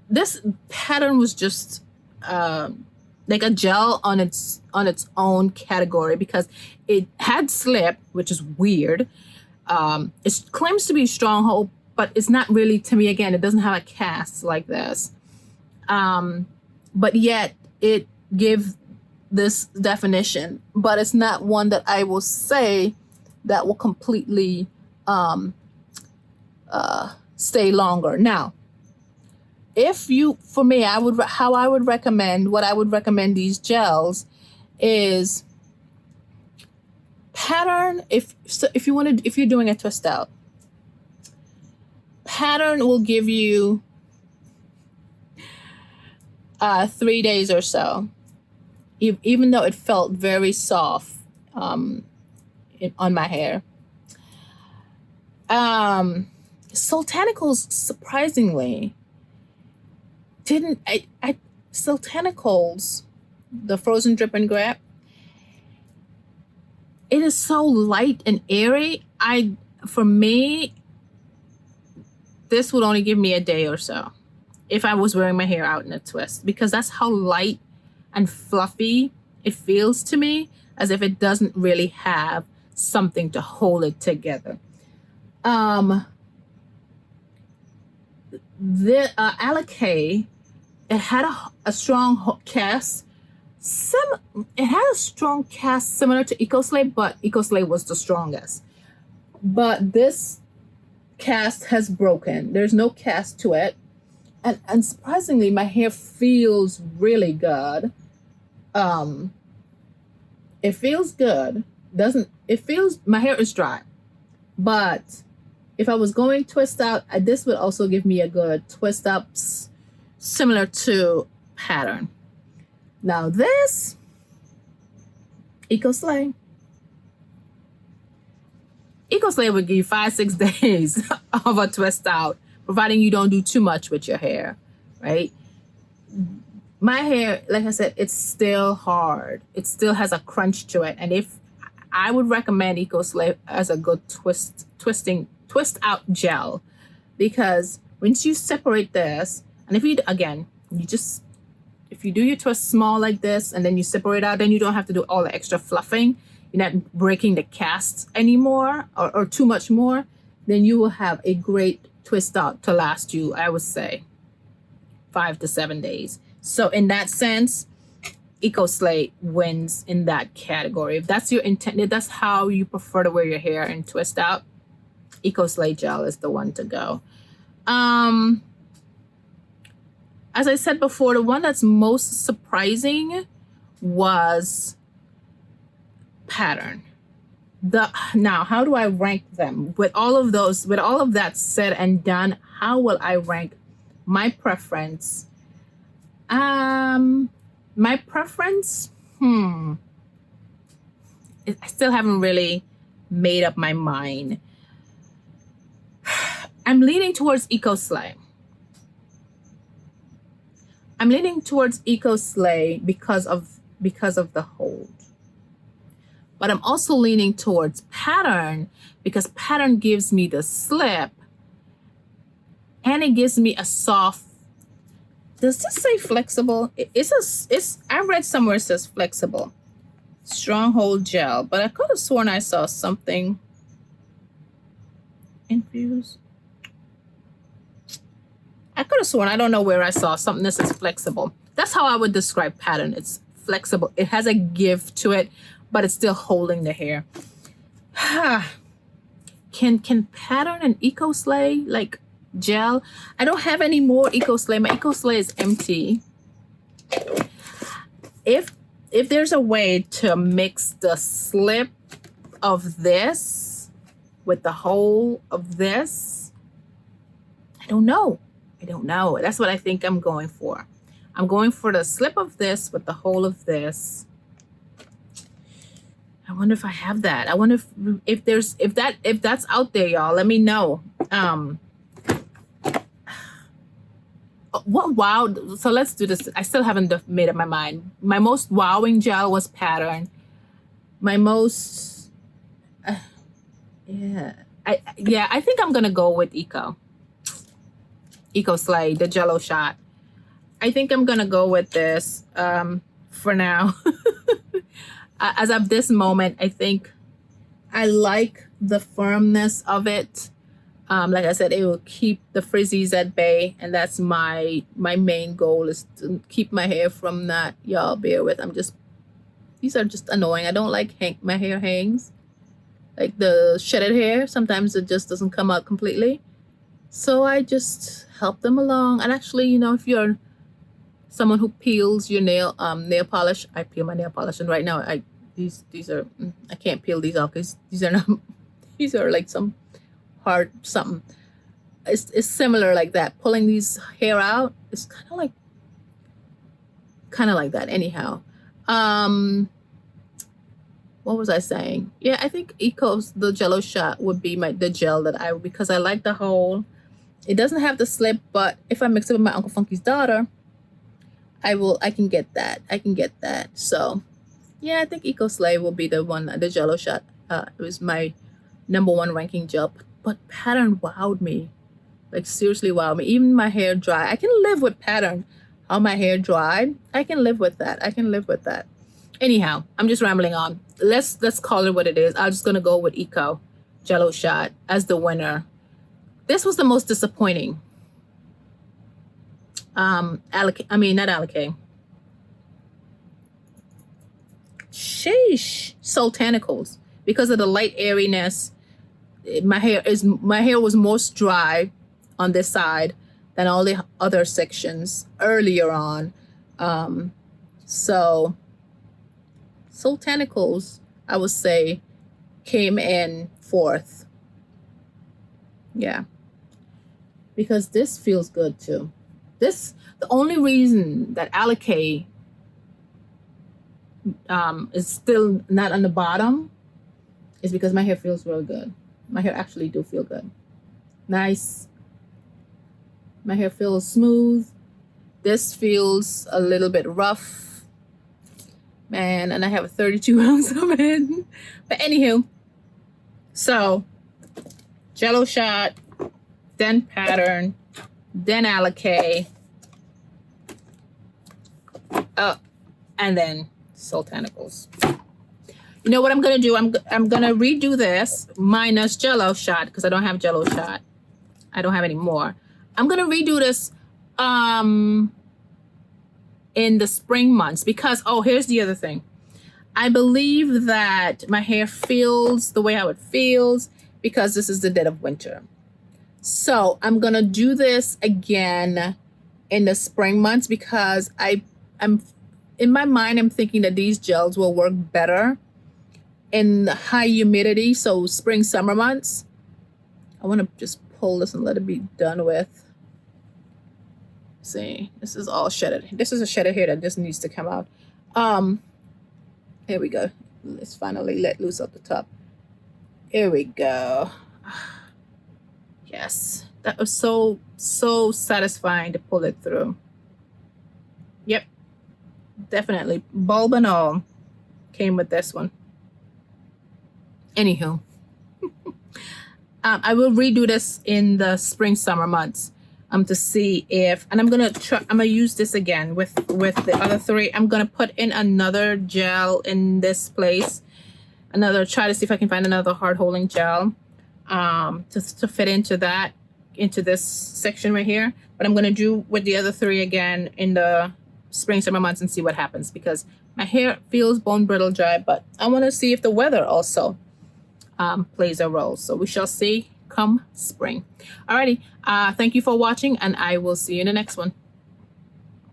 this pattern was just like a gel on its own category because it had slip, which is weird. It claims to be stronghold, but it's not really, to me. Again, it doesn't have a cast like this, but yet it gives this definition, but it's not one that I will say that will completely stay longer. Now, if you, for me, what I would recommend these gels is pattern. If you're doing a twist out, pattern will give you 3 days or so, even though it felt very soft on my hair. Botanicals, surprisingly, didn't. Botanicals, the frozen drip and grab, it is so light and airy. For me, this would only give me a day or so if I was wearing my hair out in a twist, because that's how light and fluffy it feels to me, as if it doesn't really have something to hold it together. The Alakay, it had a strong cast. It had a strong cast similar to EcoSlay, but EcoSlay was the strongest. But this cast has broken. There's no cast to it. And surprisingly, my hair feels really good. It feels good. My hair is dry. But if I was going twist out, this would also give me a good twist up similar to pattern. Now this EcoSlay would give you 5-6 days of a twist out, providing you don't do too much with your hair, right? My hair, like I said, it's still hard. It still has a crunch to it. And if I would recommend EcoSlay as a good twist out gel, because once you separate this, and if you do your twist small like this and then you separate out, then you don't have to do all the extra fluffing. You're not breaking the casts anymore or too much more. Then you will have a great twist out to last you, I would say, 5 to 7 days. So in that sense, EcoSlay wins in that category. If that's your intent, if that's how you prefer to wear your hair and twist out, EcoSlay gel is the one to go. As I said before, the one that's most surprising was pattern. Now, how do I rank them? With all of that said and done, how will I rank my preference? I still haven't really made up my mind. I'm leaning towards EcoSlay. because of the hold. But I'm also leaning towards pattern because pattern gives me the slip and it gives me a soft. Does this say flexible? I read somewhere it says flexible. Stronghold gel, but I could have sworn I saw something infused. I could have sworn, I don't know where I saw something that says flexible. That's how I would describe pattern. It's flexible. It has a give to it, but it's still holding the hair. Can pattern and EcoSlay like gel? I don't have any more EcoSlay. My EcoSlay is empty. If there's a way to mix the slip of this with the whole of this, I don't know. That's what I think I'm going for. I'm going for the slip of this with the whole of this. I wonder if I have that. I wonder if there's if that's out there, y'all. Let me know. What wow? So let's do this. I still haven't made up my mind. My most wowing gel was Pattern. My most, yeah, I think I'm gonna go with Eco Slay, the Jello shot. I think I'm gonna go with this for now. As of this moment, I think I like the firmness of it. Like I said, it will keep the frizzies at bay, and that's my main goal, is to keep my hair from that. Y'all bear with. These are just annoying. I don't like my hair hangs, like the shedded hair. Sometimes it just doesn't come out completely, so I just help them along. And actually, you know, if you're someone who peels your nail polish, I peel my nail polish, and right now these are, I can't peel these off because these are not these are like some hard something. It's similar like that. Pulling these hair out is kind of like that. Anyhow, what was I saying? Yeah, I think the Jello shot would be the gel that because I like the whole. It doesn't have the slip, but if I mix it with my Uncle Funky's daughter, I can get that. So yeah, I think Eco Slay will be the one, the Jello shot. It was my #1 ranking gel. But Pattern wowed me, like seriously wowed me. Even my hair dry, I can live with Pattern. How my hair dried, I can live with that. Anyhow, I'm just rambling on. Let's call it what it is. I'm just gonna go with Eco Jello shot as the winner. This was the most disappointing. Not Alakay. Sheesh, Botanicals, because of the light airiness. My hair was most dry on this side than all the other sections earlier on. So Botanicals, I would say, came in 4th. Yeah, because this feels good too. The only reason that Alakay is still not on the bottom is because my hair feels real good. My hair actually do feel good. Nice. My hair feels smooth. This feels a little bit rough. Man, and I have a 32 ounce of it. But anywho, so Jello shot, then Pattern, then Alakay, and then Botanicals. You know what I'm gonna do? I'm gonna redo this minus Jello shot because I don't have Jello shot. I don't have any more. I'm gonna redo this in the spring months because, oh, here's the other thing. I believe that my hair feels the way how it feels because this is the dead of winter. So I'm gonna do this again in the spring months because I'm in my mind, I'm thinking that these gels will work better in high humidity, so spring, summer months. I want to just pull this and let it be done with. See, this is all shedded. This is a shedded hair that just needs to come out. Here we go. Let's finally let loose up the top. Here we go. Yes, that was so satisfying to pull it through. Yep, definitely. Bulb and all came with this one. Anywho, I will redo this in the spring, summer months to see if, and I'm gonna use this again with the other 3. I'm gonna put in another gel in this place, try to see if I can find another hard holding gel to fit into this section right here. But I'm gonna do with the other 3 again in the spring, summer months and see what happens because my hair feels bone brittle dry, but I want to see if the weather also plays a role. So we shall see come spring. Alrighty, thank you for watching and I will see you in the next one.